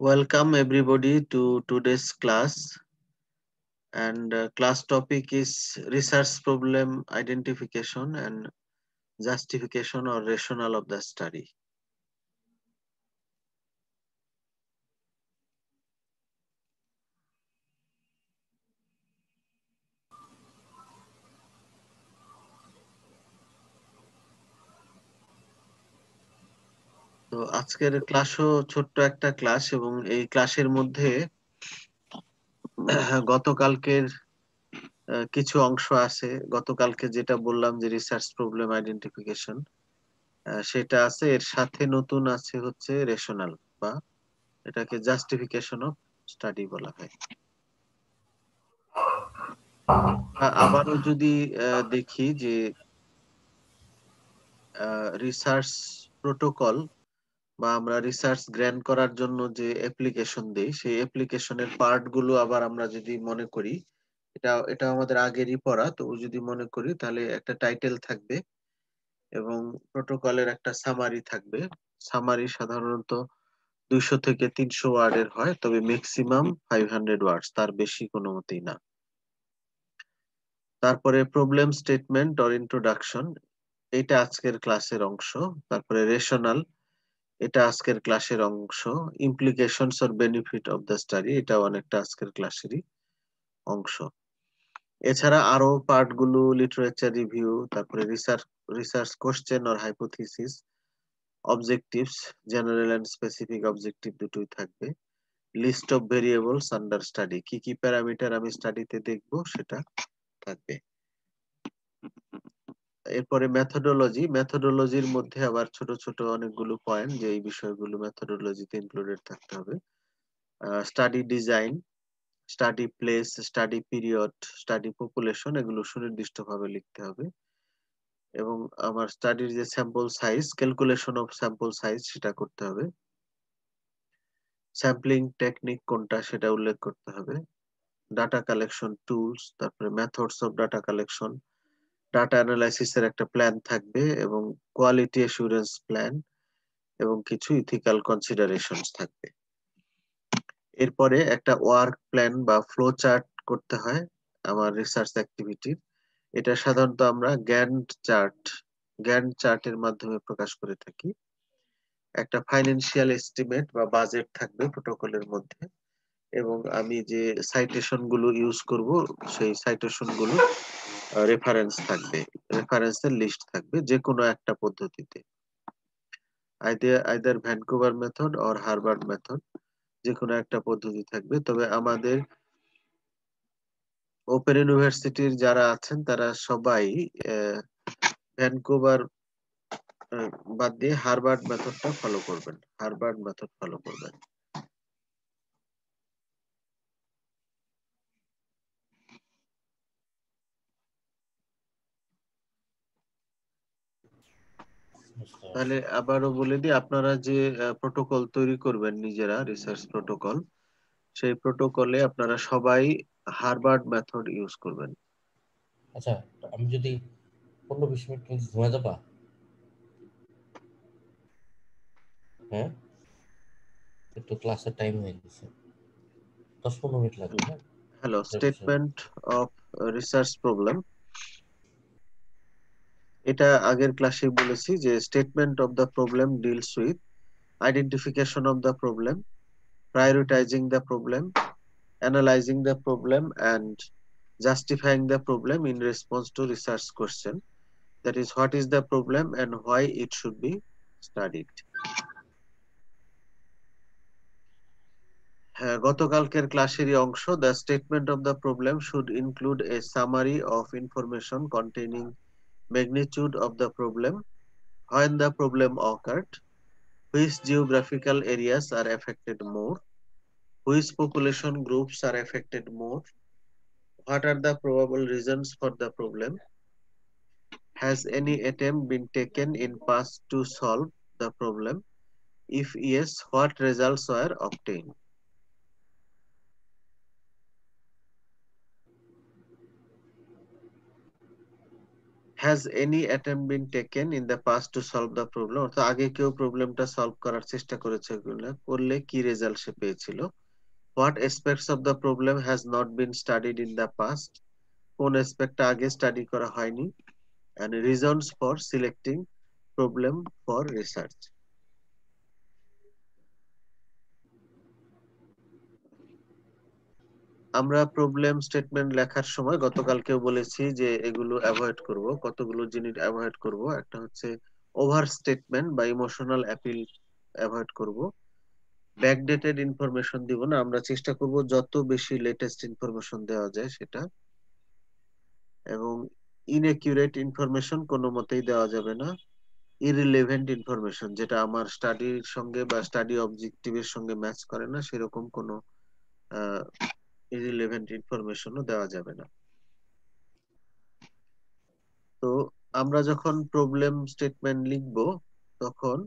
Welcome everybody to today's class, and class topic is research problem identification and justification or rationale of the study. তো আজকের ক্লাসও ছোট্ট একটা class এবং এই ক্লাসের মধ্যে গতকালকের কিছু অংশ আছে। গতকালকে যেটা বললাম যে রিসার্চ প্রবলেম আইডেন্টিফিকেশন সেটা আছে, এর সাথে নতুন আছে হচ্ছে রেশনাল বা এটাকে জাস্টিফিকেশন অফ স্টাডি বলা হয়। আবারও যদি দেখি যে রিসার্চ প্রোটোকল বা আমরা রিসার্চ গ্র্যান্ট করার জন্য যে অ্যাপ্লিকেশন দেই সেই অ্যাপ্লিকেশনের পার্ট গুলো আবার আমরা যদি মনে করি, এটা আমাদের আগেরই পড়া, তো যদি মনে করি তাহলে একটা টাইটেল থাকবে এবং প্রোটোকলের একটা সামারি থাকবে। সামারি সাধারণত 200 থেকে 300 ওয়ার্ডের হয়, তবে ম্যাক্সিমাম 500 ওয়ার্ডস, তার বেশি কোনো মতেই না। তারপরে প্রবলেম স্টেটমেন্ট অর ইন্ট্রোডাকশন, এটা আজকের ক্লাসের অংশ। তারপরে রেশনাল, এটা আজকের ক্লাসের অংশ। Implications or benefit of the study, এটা অনেকটা আজকের ক্লাসেরই অংশ। এছাড়া আরো পার্ট গুলো লিটারেচার রিভিউ, তারপরে research research question or hypothesis, objectives, general and specific objective দুটোই থাকবে। List of variables under study, কি কি প্যারামিটার আমি স্টাডিতে দেখবো সেটা থাকবে। এরপরে মেথোডোলজির মধ্যে আবার ছোট ছোট অনেকগুলো পয়েন্ট, যে এই বিষয়গুলো মেথোডোলজিতে ইনক্লুডেড থাকতে হবে। Study design, study place, study period, study population, এগুলো সুনির্দিষ্টভাবে লিখতে হবে। এবং আমার স্টাডির যে sample size, calculation of sample size, সেটা করতে হবে। স্যাম্পলিং টেকনিক কোনটা সেটা উল্লেখ করতে হবে। ডাটা কালেকশন টুলস, তারপরে methods of data collection, data অ্যানালাইসিসের একটা প্ল্যান থাকবে এবং কোয়ালিটি অ্যাসুরেন্স প্ল্যান এবং কিছু ইথিক্যাল কনসিডারেশনস থাকবে। এরপরে একটা ওয়ার্ক প্ল্যান বা ফ্লো চার্ট করতে হয় আমার রিসার্চ অ্যাক্টিভিটির। এটা সাধারণত আমরা গ্যান্ট চার্টের মাধ্যমে প্রকাশ করে থাকি। একটা ফাইন্যান্সিয়াল এস্টিমেট বা বাজেট থাকবে প্রোটোকলের মধ্যে, এবং আমি যে সাইটেশন গুলো ইউজ করব সেই সাইটেশন গুলো রেফারেন্স থাকবে, রেফারেন্সের লিস্ট থাকবে যে কোনো একটা পদ্ধতিতে, either Vancouver method or Harvard method, যে কোনো একটা পদ্ধতি থাকবে। তবে আমাদের ওপেন ইউনিভার্সিটির যারা আছেন তারা সবাই ভ্যানকুভার বাদ দিয়ে হার্ভার্ড মেথডটা ফলো করবেন, হার্ভার্ড মেথড ফলো করবেন। তাহলে আবারও বলে দিই, আপনারা যে প্রোটোকল তৈরি করবেন নিজেরা, রিসার্চ প্রোটোকল, সেই প্রোটোকলে আপনারা সবাই হার্ভার্ড মেথড ইউজ করবেন। আচ্ছা, আমি যদি 15-20 মিনিট কিন্তু ঘুমা যাবা? হ্যাঁ, একটু ক্লাসের টাইম হয়ে গেছে, 10-15 মিনিট লাগবে। হ্যাঁ, হ্যালো, এটার বিষয়ে স্টেটমেন্ট অফ রিসার্চ প্রবলেম, এটা আগের ক্লাসে বলেছি যে statement of the problem deals with identification of the problem, prioritizing the problem, analyzing the problem, and justifying the problem in response to research question. That is, what is the problem and why it should be studied. হ্যাঁ, গতকালকের ক্লাসেরই অংশ। The statement of the problem should include a summary of information containing magnitude of the problem, when the problem occurred, which geographical areas are affected more, which population groups are affected more, what are the probable reasons for the problem, has any attempt been taken in past to solve the problem, if yes, what results were obtained. Has any attempt been taken in the past to solve the problem, অর্থাৎ আগে কেউ প্রবলেমটা solve করার চেষ্টা করেছে, করলে কি result সে পেয়েছিল। What aspects of the problem has not been studied in the past, কোন অ্যাসপেক্টটা আগে স্টাডি করা হয়নি। And reasons for selecting problem for research. আমরা প্রবলেম স্টেটমেন্ট লেখার সময় গতকালকেও বলেছি যে এগুলো অ্যাভয়েড করব, কতগুলো জিনিস অ্যাভয়েড করব। একটা হচ্ছে ওভার স্টেটমেন্ট বা ইমোশনাল অ্যাপিল অ্যাভয়েড করব। ব্যাকডেটেড ইনফরমেশন দিব না, আমরা চেষ্টা করব যত বেশি লেটেস্ট ইনফরমেশন দেওয়া যায় সেটা। এবং ইনএকিউরেট ইনফরমেশন কোনো মতেই দেওয়া যাবে না। ইররিলেভেন্ট ইনফরমেশন, যেটা আমার স্টাডির সঙ্গে বা স্টাডি অবজেক্টিভের সঙ্গে ম্যাচ করে না, সেরকম কোনো ইররিলেভেন্ট ইনফরমেশনও দেওয়া যাবে না। তো আমরা যখন প্রবলেম স্টেটমেন্ট লিখব তখন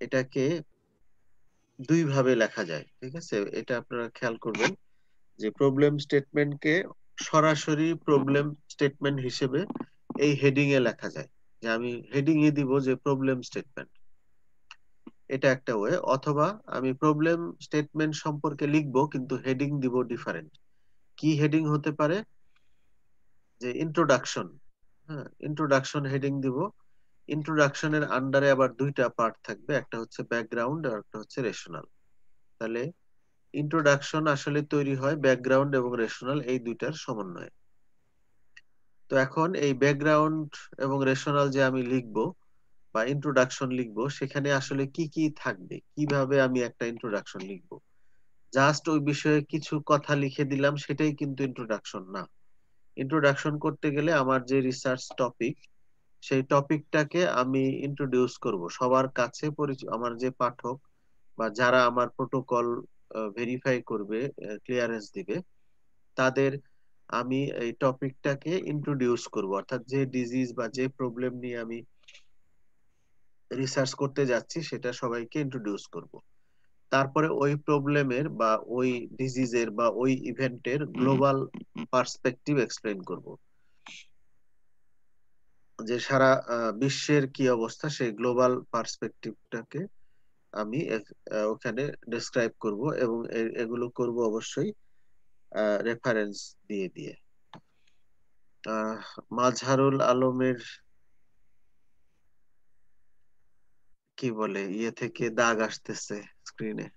এটাকে দুই ভাবে লেখা যায়, ঠিক আছে? এটা আপনারা খেয়াল করবেন যে প্রবলেম স্টেটমেন্টকে সরাসরি প্রবলেম স্টেটমেন্ট হিসেবে এই হেডিং এ লেখা যায়, যে আমি হেডিং এ দিব যে প্রবলেম স্টেটমেন্ট, এটা একটা ওয়ে। অথবা আমি প্রবলেম স্টেটমেন্ট সম্পর্কে লিখব কিন্তু হেডিং দিব ডিফারেন্ট। কি হেডিং হতে পারে? যে ইন্ট্রোডাকশন, হ্যাঁ, ইন্ট্রোডাকশন হেডিং দিব। ইন্ট্রোডাকশনের আন্ডারে আবার দুইটা পার্ট থাকবে, একটা হচ্ছে ব্যাকগ্রাউন্ড আর একটা হচ্ছে রেশনাল। তাহলে ইন্ট্রোডাকশন আসলে তৈরি হয় ব্যাকগ্রাউন্ড এবং রেশনাল এই দুইটার সমন্বয়ে। তো এখন এই ব্যাকগ্রাউন্ড এবং রেশনাল যে আমি লিখব বা ইন্ট্রোডাকশন লিখব, সেখানে আসলে কি কি থাকবে, কিভাবে আমি একটা ইন্ট্রোডাকশন লিখব। জাস্ট ওই বিষয়ে কিছু কথা লিখে দিলাম সেটাই কিন্তু ইন্ট্রোডাকশন না। ইন্ট্রোডাকশন করতে গেলে আমার যে রিসার্চ টপিক, সেই টপিকটাকে আমি ইন্ট্রোডিউস করব সবার কাছে, পরিচিত আমার যে পাঠক বা যারা আমার প্রোটোকল ভেরিফাই করবে, ক্লিয়ারেন্স দিবে, তাদের আমি এই টপিকটাকে ইন্ট্রোডিউস করব। অর্থাৎ যে ডিজিজ বা যে প্রবলেম নিয়ে আমি রিসার্চ করতে যাচ্ছি সেটা সবাইকে ইন্ট্রোডিউস করব। তারপরে ওই প্রবলেমের বা ওই ডিজিজের বা ওই ইভেন্টের গ্লোবাল পার্সপেক্টিভ এক্সপ্লেইন করব, যে সারা বিশ্বের কি অবস্থা সেই গ্লোবাল পার্সপেক্টিভটাকে আমি ওখানে ডেসক্রাইব করব। এবং এগুলো করব অবশ্যই রেফারেন্স দিয়ে দিয়ে। মাজহারুল আলমের কি বলে ইয়ে থেকে দাগ আসতেছে স্ক্রিনে।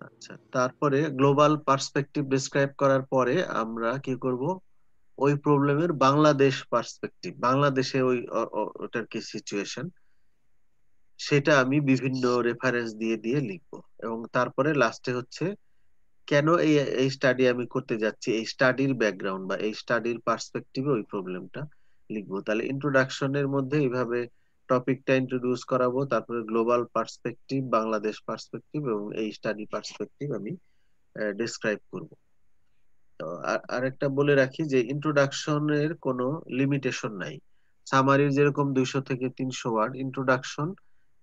আচ্ছা, তারপরে গ্লোবাল পার্সপেক্টিভ ডেসক্রাইব করার পরে আমরা কি করব? ওই প্রবলেমের বাংলাদেশ পার্সপেক্টিভ, বাংলাদেশে ওই ওটার কি সিচুয়েশন, সেটা আমি বিভিন্ন রেফারেন্স দিয়ে দিয়ে লিখবো। এবং তারপরে লাস্টে হচ্ছে কেন এই এই স্টাডি আমি করতে যাচ্ছি, এই স্টাডির ব্যাকগ্রাউন্ড বা এই স্টাডির পার্সপেক্টিভে ওই প্রবলেমটা লিখবো। তাহলে ইন্ট্রোডাকশনের মধ্যে এইভাবে টপিকটা ইন্ট্রোডিউস করাবো, তারপরে গ্লোবাল পার্সপেক্টিভ, বাংলাদেশ পার্সপেক্টিভ এবং এই স্টাডি পার্সপেক্টিভ আমি ডিসক্রাইব করব। তো আরেকটা বলে রাখি যে ইন্ট্রোডাকশনের কোনো লিমিটেশন নাই। সামারির যেরকম 200 থেকে 300 ওয়ার্ড, ইন্ট্রোডাকশন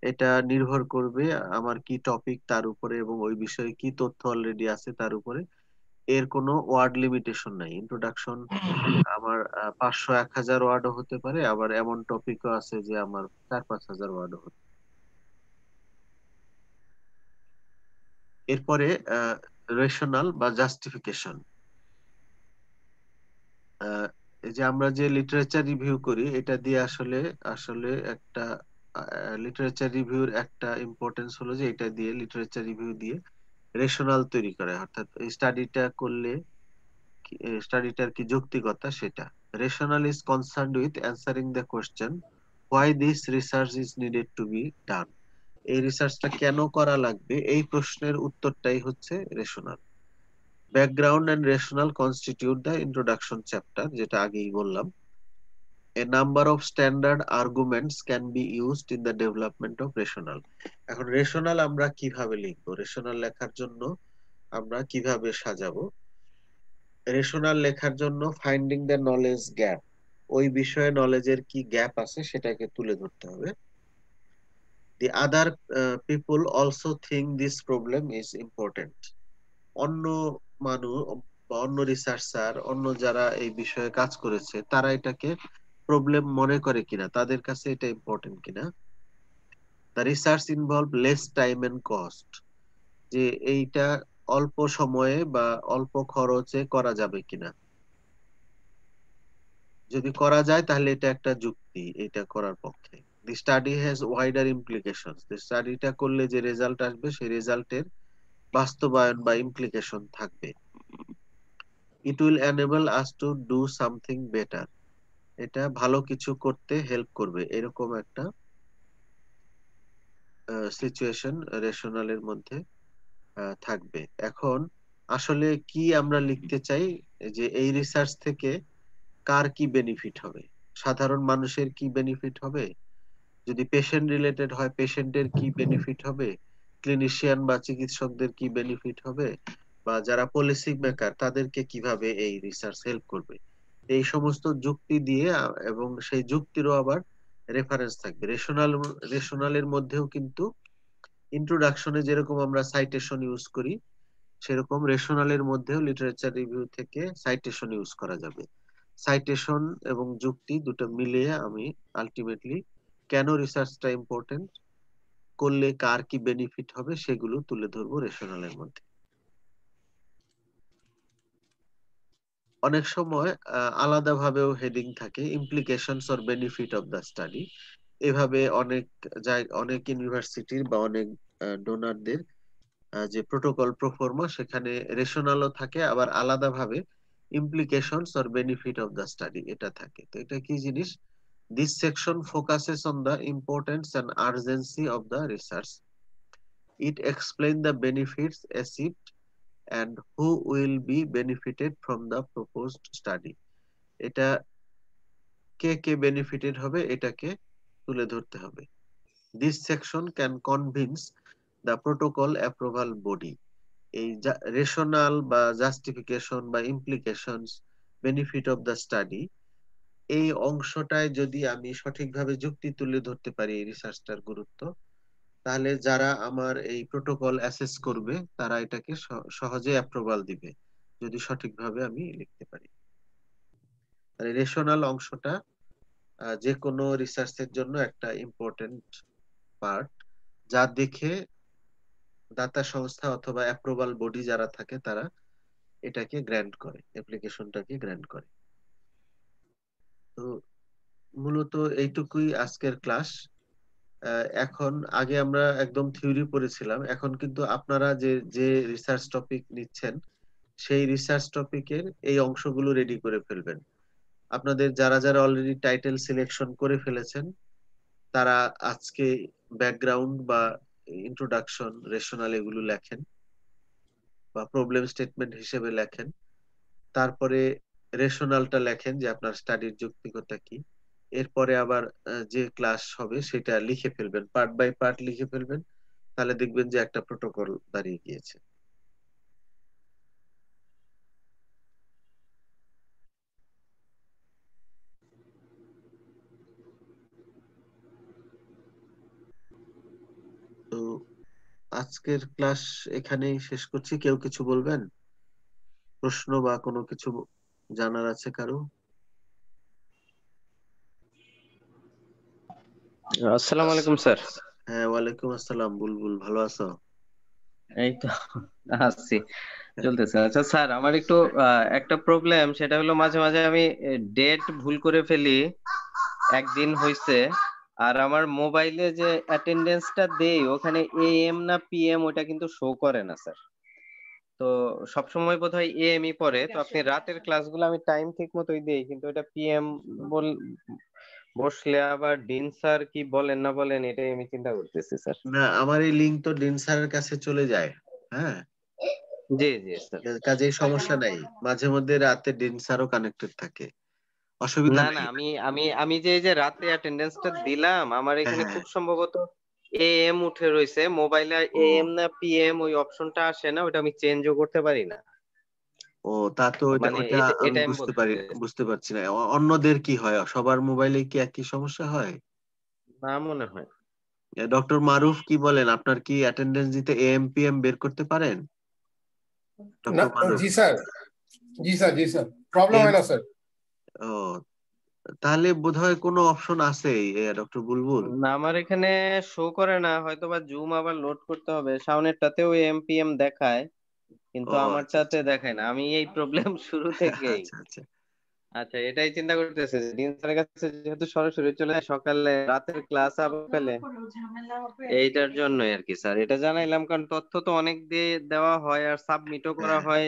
এটা নির্ভর করবে আমার কি টপিক তার উপরে এবং ওই বিষয়ে কি তথ্য অলরেডি আছে তার উপরে। এর কোনো ওয়ার্ড লিমিটেশন নাই। ইন্ট্রোডাকশন আমার 500-1000 ওয়ার্ডও হতে পারে, আবার এমন টপিকও আছে যে আমার 4-5 হাজার ওয়ার্ডও হতে পারে। এরপরে রেশনাল বা জাস্টিফিকেশন। এই যে আমরা যে লিটারেচার রিভিউ করি এটা দিয়ে আসলে আসলে একটা লিটারেচার রিভিউর একটা ইম্পর্টেন্স হলো যে এটা দিয়ে লিটারেচার রিভিউ দিয়ে রেশনাল তৈরি করা, অর্থাৎ এই স্টাডিটা করলে স্টাডিটার কি যৌক্তিকতা সেটা। Rationale is concerned with answering the question why this research is needed to be done, এই রিসার্চটা কেন করা লাগবে এই প্রশ্নের উত্তরটাই হচ্ছে rationale. Background and rationale constitute the introduction chapter, যেটা আগেই বললাম। A number of standard arguments can be used in the development of rational. এখন রেশনাল আমরা কিভাবে লিখবো, রেশনাল লেখার জন্য আমরা কিভাবে সাজাবো? রেশনাল লেখার জন্য ফাইন্ডিং দ্য নলেজ গ্যাপ, ওই বিষয়ে নলেজের কি গ্যাপ আছে সেটাকে তুলে ধরতে হবে। The other people also think this problem is important, অন্য মানুষ বা অন্য রিসার্চার, অন্য যারা এই বিষয়ে কাজ করেছে, তারা এটাকে প্রবলেম মনে করে কিনা, তাদের কাছে এটা ইম্পর্টেন্ট কিনা। The research involve less time and cost, যে এইটা অল্প সময়ে বা অল্প খরচে করা যাবে কিনা। যদি করা যায় তাহলে এটা একটা যুক্তি এটা করার পক্ষে। The study has wider implications, স্টাডিটা করলে যে রেজাল্ট আসবে সেই রেজাল্টের বাস্তবায়ন বা ইমপ্লিকেশন থাকবে। It will enable us to do something better, এটা ভালো কিছু করতে হেল্প করবে, এরকম একটা সিচুয়েশন রেশনালের মধ্যে থাকবে। এখন আসলে কি আমরা লিখতে চাই, যে এই রিসার্চ থেকে কার কি বেনিফিট হবে, সাধারণ মানুষের কি বেনিফিট হবে, যদি পেশেন্ট রিলেটেড হয় পেশেন্টের কি বেনিফিট হবে, ক্লিনিশিয়ান বা চিকিৎসকদের কি বেনিফিট হবে, বা যারা পলিসি মেকার তাদেরকে কিভাবে এই রিসার্চ হেল্প করবে, এই সমস্ত যুক্তি দিয়ে এবং সেই যুক্তিরও আবার রেফারেন্স থাকবে। রেশনালের মধ্যেও কিন্তু ইন্ট্রোডাকশনে যেরকম আমরা সাইটেশন ইউজ করি, সেরকম রেশনালের মধ্যেও লিটারেচার রিভিউ থেকে সাইটেশন ইউজ করা যাবে। সাইটেশন এবং যুক্তি দুটো মিলিয়ে আমি আলটিমেটলি কেন রিসার্চটা ইম্পর্টেন্ট, করলে কার কি বেনিফিট হবে, সেগুলো তুলে ধরবো রেশনালের মধ্যে। অনেক সময় আলাদাভাবেও হেডিং থাকে, implications or benefit of the study. এভাবে অনেক অনেক ইউনিভার্সিটির বা অনেক ডোনারদের যে প্রোটোকল প্রোফর্মা, সেখানে রেশনালও থাকে, আবার আলাদাভাবে implications or benefit of the study এটা থাকে। তো এটা কি জিনিস? This section focuses on the importance and urgency of the research. It explain the benefits achieved and who will be benefited from the proposed study. এটা কে কে benefited হবে এটাকে তুলে ধরতে হবে। This section can convince the protocol approval body. এই rational বা justification বা implications benefit of the study, এই অংশটায় যদি আমি সঠিকভাবে যুক্তি তুলে ধরতে পারি এই রিসার্চটার গুরুত্ব, তাহলে যারা আমার এই প্রোটোকল অ্যাসেস করবে তারা এটাকে সহজে অ্যাপ্রুভাল দিবে, যদি সঠিকভাবে আমি লিখতে পারি। রেশনাল অংশটা যে কোনো রিসার্চের জন্য একটা ইম্পর্টেন্ট পার্ট, যা দেখে দাতা সংস্থা অথবা অ্যাপ্রুভাল বডি যারা থাকে তারা এটাকে গ্র্যান্ট করে, অ্যাপ্লিকেশনটাকে গ্র্যান্ট করে। তো মূলত এইটুকুই আজকের ক্লাস। এখন আগে আমরা একদম থিওরি পড়েছিলাম, এখন কিন্তু আপনারা যে যে রিসার্চ টপিক নিচ্ছেন সেই রিসার্চ টপিকের এই অংশগুলো রেডি করে ফেলবেন। আপনাদের যারা যারা অলরেডি টাইটেল সিলেকশন করে ফেলেছেন তারা আজকে ব্যাকগ্রাউন্ড বা ইন্ট্রোডাকশন, রেশনাল এগুলো লেখেন বা প্রবলেম স্টেটমেন্ট হিসেবে লেখেন। তারপরে রেশনালটা লেখেন যে আপনার স্টাডির যৌক্তিকতা কি। এরপরে আবার যে ক্লাস হবে সেটা লিখে ফেলবেন, পার্ট বাই পার্ট লিখে ফেলবেন, তাহলে দেখবেন যে একটা প্রোটোকল দাঁড়িয়ে গিয়েছে। তো আজকের ক্লাস এখানেই শেষ করছি। কেউ কিছু বলবেন, প্রশ্ন বা কোনো কিছু জানার আছে কারো? আসসালামু আলাইকুম স্যার। হ্যাঁ, ওয়ালাইকুম আসসালাম বুলবুল, ভালো আছো? এই তো আসছি, চলতেছে। আচ্ছা স্যার, আমার একটু একটা প্রবলেম, সেটা হলো মাঝে মাঝে আমি ডেট ভুল করে ফেলি। একদিন হইছে, আর আমার মোবাইলে যে অ্যাটেন্ডেন্সটা দেই ওখানে এএম না পিএম ওটা কিন্তু শো করে না স্যার। তো সবসময় বোধহয় এএম ই পড়ে। তো আপনি রাতের ক্লাসগুলো আমি টাইম ঠিক মতোই দেই, কিন্তু এটা পিএম বল বসলে আবার ডিন স্যার কি বলেন না বলেন, এটাই আমি চিন্তা করতেছি স্যার। না, আমার এই লিঙ্ক তো ডিন স্যারের কাছে চলে যায়। হ্যাঁ, জি জি স্যার। কাজেই সমস্যা নাই, মাঝে মধ্যে রাতে ডিন স্যারও কানেক্টেড থাকে, অসুবিধা না না, নাই। আমি আমি আমি যে এই যে রাতে অ্যাটেন্ডেন্সটা দিলাম, আমার হ্যাঁ এখানে হ্যাঁ। খুব সম্ভবত এএম উঠে রয়েছে মোবাইলে। এএম ও না পিএম ওই অপশনটা আসে না, ওটা আমি চেঞ্জও করতে পারি না। ও তা তো ওইটা মানে ওইটা এটা আমি এটা আমি বুঝতে বলতে পারি, চাইছি। বুঝতে পারছি না অন্যদের কি হয়, সবার মোবাইলে কি একই সমস্যা হয়? না মনে হয়। ডক্টর মারুফ কি বলেন, আপনার কি অ্যাটেন্ডেন্স দিতে এএম পিএম বের করতে পারেন না, ডক্টর মারুফ? জি স্যার, জি স্যার প্রবলেম হয় না স্যার। ও, তাহলে বোধহয় কোনো অপশন আছে ডক্টর বুলবুল? না, আমার এখানে শো করে না, হয়তো বা জুম আবার লোড করতে হবে। শাওনেরটাতেও এমপিএম দেখায়, কিন্তু ও আচ্ছা আমারটাতে আচ্ছা দেখায় না। আমি এই প্রবলেম শুরু থেকেই। আচ্ছা আচ্ছা আচ্ছা, এটাই চিন্তা করতেছে ডিন স্যারের কাছে যেহেতু সরাসরি চলে যায়, সকালে রাতের ক্লাস আবার ফেলে, এইটার জন্যই আর কি স্যার এটা জানাইলাম। কারণ তথ্য তো অনেক দিয়ে দেওয়া হয় আর সাবমিটও করা হ্যাঁ। হয়,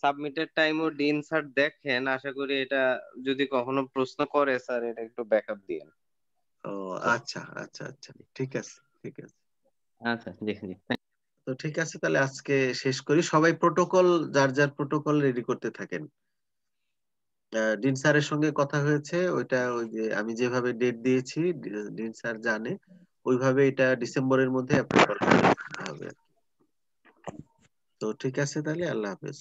সাবমিটের টাইমও ডিন স্যার দেখেন। আশা করি এটা যদি কখনো প্রশ্ন করে স্যার, এটা একটু ব্যাকআপ দিয়েন। ও আচ্ছা আচ্ছা আচ্ছা, ঠিক আছে ঠিক আছে। আচ্ছা, জি জি। তো ঠিক আছে, তাহলে আজকে শেষ করি। সবাই প্রোটোকল, যার যার প্রোটোকল রেডি করতে থাকেন। ডিন স্যারের সঙ্গে কথা হয়েছে, ওইটা ওই যে আমি যেভাবে ডেট দিয়েছি, ডিন স্যার জানে, ওইভাবে এটা ডিসেম্বরের মধ্যে অ্যাপ্রুভাল করে দিতে হবে। তো ঠিক আছে, তাহলে আল্লাহ হাফেজ।